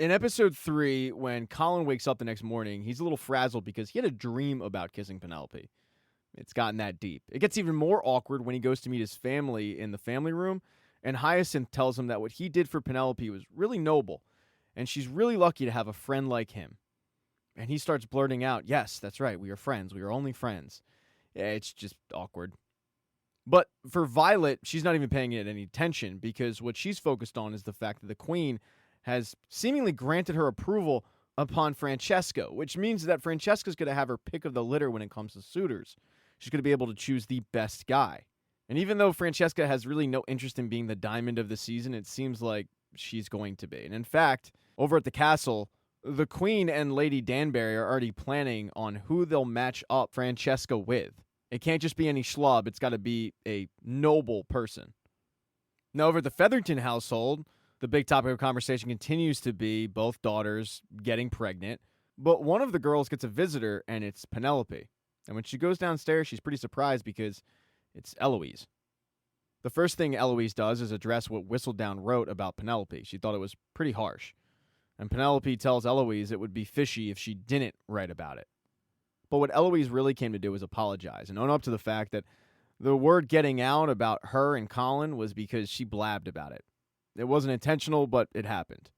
In episode 3, when Colin wakes up the next morning, he's a little frazzled because he had a dream about kissing Penelope. It's gotten that deep. It gets even more awkward when he goes to meet his family in the family room, and Hyacinth tells him that what he did for Penelope was really noble, and she's really lucky to have a friend like him. And he starts blurting out, yes, that's right, we are friends. We are only friends. Yeah, it's just awkward. But for Violet, she's not even paying it any attention because what she's focused on is the fact that the Queen has seemingly granted her approval upon Francesca, which means that Francesca's going to have her pick of the litter when it comes to suitors. She's going to be able to choose the best guy. And even though Francesca has really no interest in being the diamond of the season, it seems like she's going to be. And in fact, over at the castle, the Queen and Lady Danbury are already planning on who they'll match up Francesca with. It can't just be any schlub. It's got to be a noble person. Now, over at the Featherton household, the big topic of conversation continues to be both daughters getting pregnant. But one of the girls gets a visitor, and it's Penelope. And when she goes downstairs, she's pretty surprised because it's Eloise. The first thing Eloise does is address what Whistledown wrote about Penelope. She thought it was pretty harsh. And Penelope tells Eloise it would be fishy if she didn't write about it. But what Eloise really came to do was apologize and own up to the fact that the word getting out about her and Colin was because she blabbed about it. It wasn't intentional, but it happened.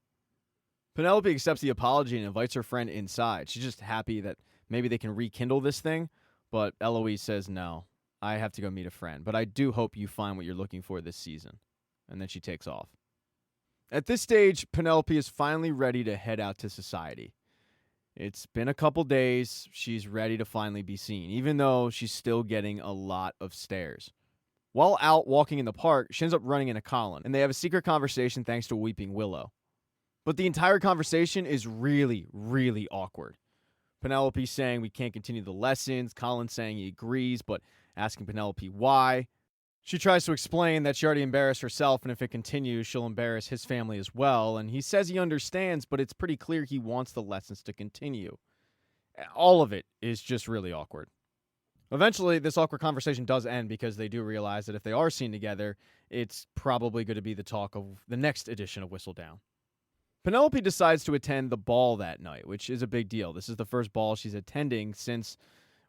Penelope accepts the apology and invites her friend inside. She's just happy that maybe they can rekindle this thing, but Eloise says, no, I have to go meet a friend, but I do hope you find what you're looking for this season. And then she takes off. At this stage, Penelope is finally ready to head out to society. It's been a couple days. She's ready to finally be seen, even though she's still getting a lot of stares. While out walking in the park, she ends up running into Colin, and they have a secret conversation thanks to Weeping Willow. But the entire conversation is really, really awkward. Penelope saying we can't continue the lessons, Colin saying he agrees, but asking Penelope why. She tries to explain that she already embarrassed herself, and if it continues, she'll embarrass his family as well, and he says he understands, but it's pretty clear he wants the lessons to continue. All of it is just really awkward. Eventually, this awkward conversation does end because they do realize that if they are seen together, it's probably going to be the talk of the next edition of Whistledown. Penelope decides to attend the ball that night, which is a big deal. This is the first ball she's attending since,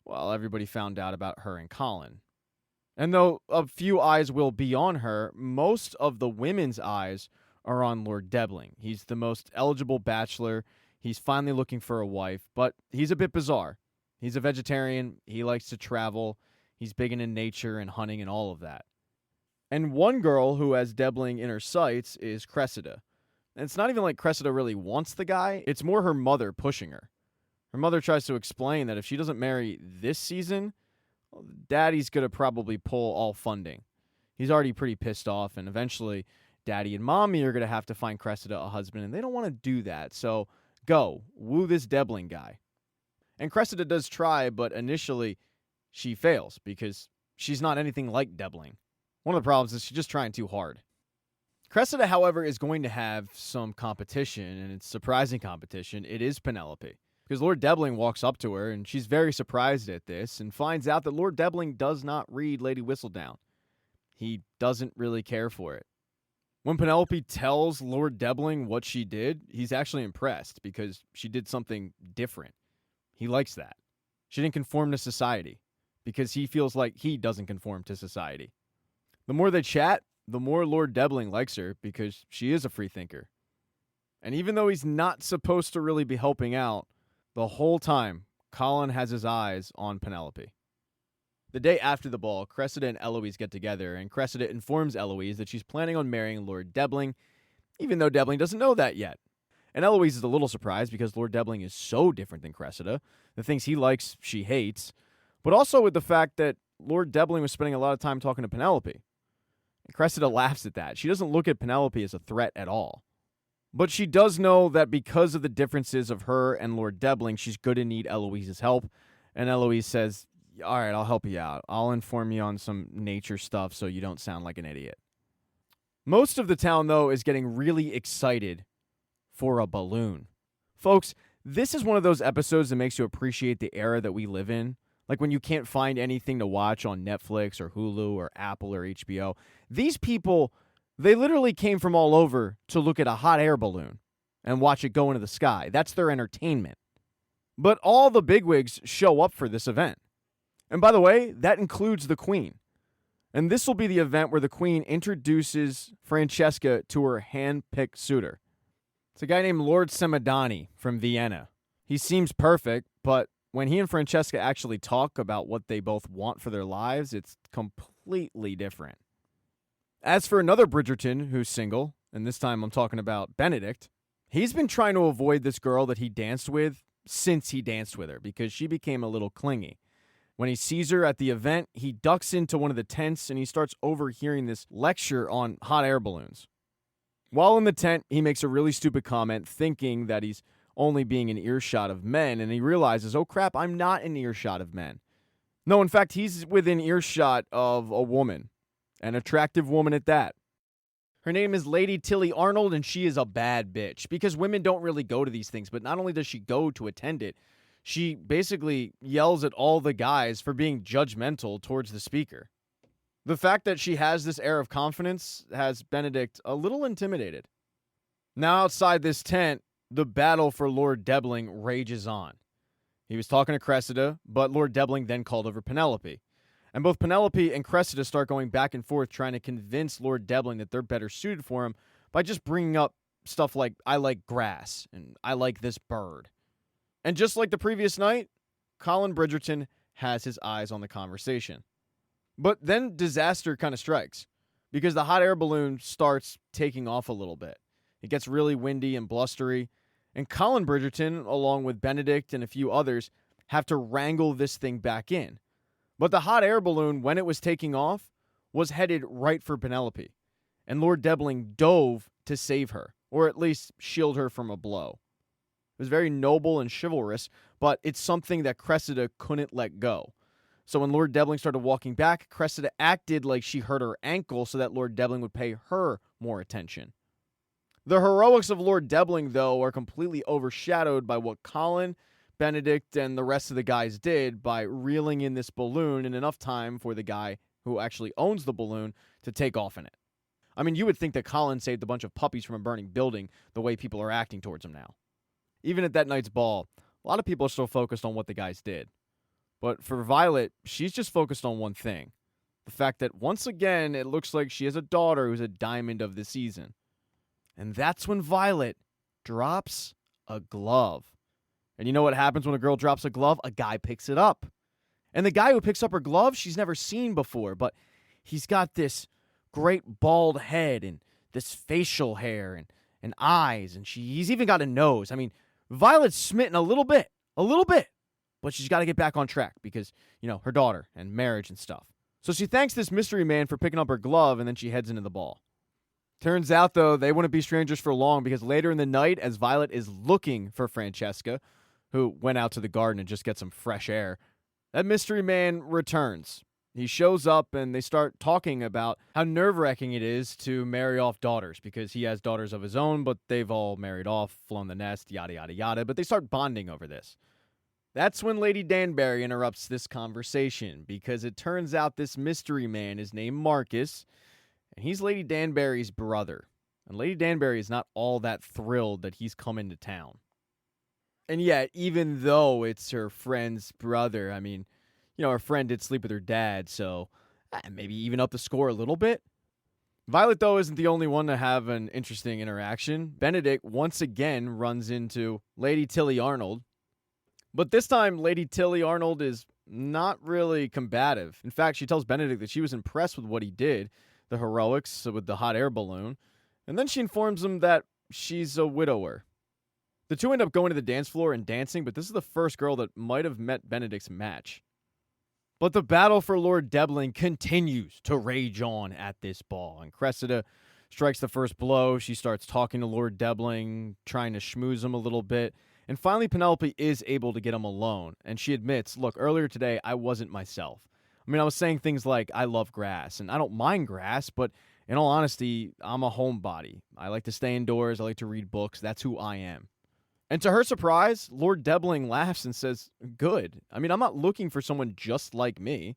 well, everybody found out about her and Colin. And though a few eyes will be on her, most of the women's eyes are on Lord Debling. He's the most eligible bachelor. He's finally looking for a wife, but he's a bit bizarre. He's a vegetarian. He likes to travel. He's big into nature and hunting and all of that. And one girl who has Debling in her sights is Cressida. And it's not even like Cressida really wants the guy. It's more her mother pushing her. Her mother tries to explain that if she doesn't marry this season, well, Daddy's going to probably pull all funding. He's already pretty pissed off, and eventually Daddy and Mommy are going to have to find Cressida a husband, and they don't want to do that. So go, woo this Debling guy. And Cressida does try, but initially she fails because she's not anything like Debling. One of the problems is she's just trying too hard. Cressida, however, is going to have some competition, and it's surprising competition. It is Penelope. Because Lord Debling walks up to her, and she's very surprised at this, and finds out that Lord Debling does not read Lady Whistledown. He doesn't really care for it. When Penelope tells Lord Debling what she did, he's actually impressed, because she did something different. He likes that. She didn't conform to society, because he feels like he doesn't conform to society. The more they chat, the more Lord Debling likes her, because she is a free thinker. And even though he's not supposed to really be helping out, the whole time, Colin has his eyes on Penelope. The day after the ball, Cressida and Eloise get together, and Cressida informs Eloise that she's planning on marrying Lord Debling, even though Debling doesn't know that yet. And Eloise is a little surprised because Lord Debling is so different than Cressida. The things he likes, she hates. But also with the fact that Lord Debling was spending a lot of time talking to Penelope. And Cressida laughs at that. She doesn't look at Penelope as a threat at all. But she does know that because of the differences of her and Lord Debling, she's going to need Eloise's help. And Eloise says, all right, I'll help you out. I'll inform you on some nature stuff so you don't sound like an idiot. Most of the town, though, is getting really excited for a balloon. Folks, this is one of those episodes that makes you appreciate the era that we live in. Like when you can't find anything to watch on Netflix or Hulu or Apple or HBO. These people, they literally came from all over to look at a hot air balloon. and watch it go into the sky. That's their entertainment. But all the bigwigs show up for this event. And by the way, that includes the Queen. And this will be the event where the Queen introduces Francesca to her hand-picked suitor. It's a guy named Lord Semidani from Vienna. He seems perfect, but when he and Francesca actually talk about what they both want for their lives, it's completely different. As for another Bridgerton who's single, and this time I'm talking about Benedict, he's been trying to avoid this girl that he danced with since he danced with her because she became a little clingy. When he sees her at the event, he ducks into one of the tents and he starts overhearing this lecture on hot air balloons. While in the tent, he makes a really stupid comment thinking that he's only being in earshot of men, and he realizes, oh crap, I'm not in earshot of men. No, in fact, he's within earshot of a woman, an attractive woman at that. Her name is Lady Tilly Arnold, and she is a bad bitch because women don't really go to these things, but not only does she go to attend it, she basically yells at all the guys for being judgmental towards the speaker. The fact that she has this air of confidence has Benedict a little intimidated. Now outside this tent, the battle for Lord Debling rages on. He was talking to Cressida, but Lord Debling then called over Penelope. And both Penelope and Cressida start going back and forth trying to convince Lord Debling that they're better suited for him by just bringing up stuff like, I like grass, and I like this bird. And just like the previous night, Colin Bridgerton has his eyes on the conversation. But then disaster kind of strikes, because the hot air balloon starts taking off a little bit. It gets really windy and blustery, and Colin Bridgerton, along with Benedict and a few others, have to wrangle this thing back in. But the hot air balloon, when it was taking off, was headed right for Penelope, and Lord Debling dove to save her, or at least shield her from a blow. It was very noble and chivalrous, but it's something that Cressida couldn't let go. So when Lord Debling started walking back, Cressida acted like she hurt her ankle so that Lord Debling would pay her more attention. The heroics of Lord Debling, though, are completely overshadowed by what Colin, Benedict, and the rest of the guys did by reeling in this balloon in enough time for the guy who actually owns the balloon to take off in it. I mean, you would think that Colin saved a bunch of puppies from a burning building the way people are acting towards him now. Even at that night's ball, a lot of people are still focused on what the guys did. But for Violet, she's just focused on one thing. The fact that once again, it looks like she has a daughter who's a diamond of the season. And that's when Violet drops a glove. And you know what happens when a girl drops a glove? A guy picks it up. And the guy who picks up her glove, she's never seen before, but he's got this great bald head and this facial hair and eyes, and he's even got a nose. I mean, Violet's smitten a little bit, but she's got to get back on track because, her daughter and marriage and stuff. So she thanks this mystery man for picking up her glove, and then she heads into the ball. Turns out, though, they wouldn't be strangers for long because later in the night, as Violet is looking for Francesca, who went out to the garden and just get some fresh air, that mystery man returns. He shows up and they start talking about how nerve-wracking it is to marry off daughters because he has daughters of his own, but they've all married off, flown the nest, yada, yada, yada. But they start bonding over this. That's when Lady Danbury interrupts this conversation because it turns out this mystery man is named Marcus, and he's Lady Danbury's brother. And Lady Danbury is not all that thrilled that he's come into town. And yet, even though it's her friend's brother, I mean, her friend did sleep with her dad, so maybe even up the score a little bit. Violet, though, isn't the only one to have an interesting interaction. Benedict once again runs into Lady Tilly Arnold. But this time, Lady Tilly Arnold is not really combative. In fact, she tells Benedict that she was impressed with what he did, the heroics with the hot air balloon. And then she informs him that she's a widower. The two end up going to the dance floor and dancing, but this is the first girl that might have met Benedict's match. But the battle for Lord Debling continues to rage on at this ball, and Cressida strikes the first blow. She starts talking to Lord Debling, trying to schmooze him a little bit, and finally Penelope is able to get him alone, and she admits, look, earlier today I wasn't myself. I mean, I was saying things like, I love grass, and I don't mind grass, but in all honesty, I'm a homebody. I like to stay indoors, I like to read books, that's who I am. And to her surprise, Lord Debling laughs and says, good. I mean, I'm not looking for someone just like me.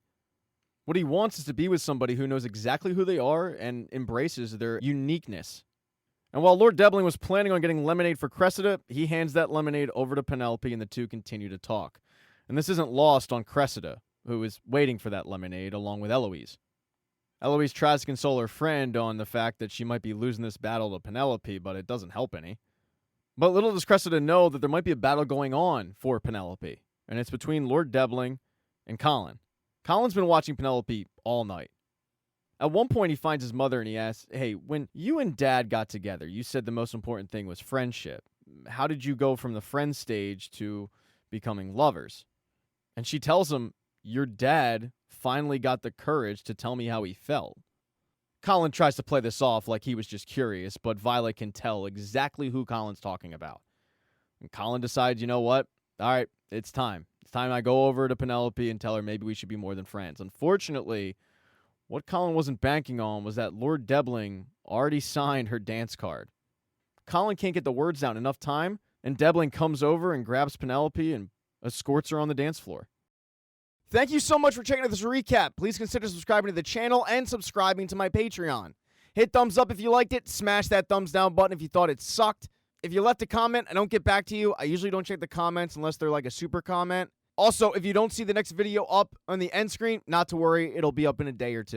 What he wants is to be with somebody who knows exactly who they are and embraces their uniqueness. And while Lord Debling was planning on getting lemonade for Cressida, he hands that lemonade over to Penelope and the two continue to talk. And this isn't lost on Cressida, who is waiting for that lemonade along with Eloise. Eloise tries to console her friend on the fact that she might be losing this battle to Penelope, but it doesn't help any. But little does Cressida know that there might be a battle going on for Penelope, and it's between Lord Debling and Colin. Colin's been watching Penelope all night. At one point, he finds his mother and he asks, hey, when you and Dad got together, you said the most important thing was friendship. How did you go from the friend stage to becoming lovers? And she tells him, your dad finally got the courage to tell me how he felt. Colin tries to play this off like he was just curious, but Violet can tell exactly who Colin's talking about. And Colin decides, you know what? All right, it's time. It's time I go over to Penelope and tell her maybe we should be more than friends. Unfortunately, what Colin wasn't banking on was that Lord Debling already signed her dance card. Colin can't get the words out in enough time, and Debling comes over and grabs Penelope and escorts her on the dance floor. Thank you so much for checking out this recap. Please consider subscribing to the channel and subscribing to my Patreon. Hit thumbs up if you liked it. Smash that thumbs down button if you thought it sucked. If you left a comment, I don't get back to you. I usually don't check the comments unless they're like a super comment. Also, if you don't see the next video up on the end screen, not to worry, it'll be up in a day or two.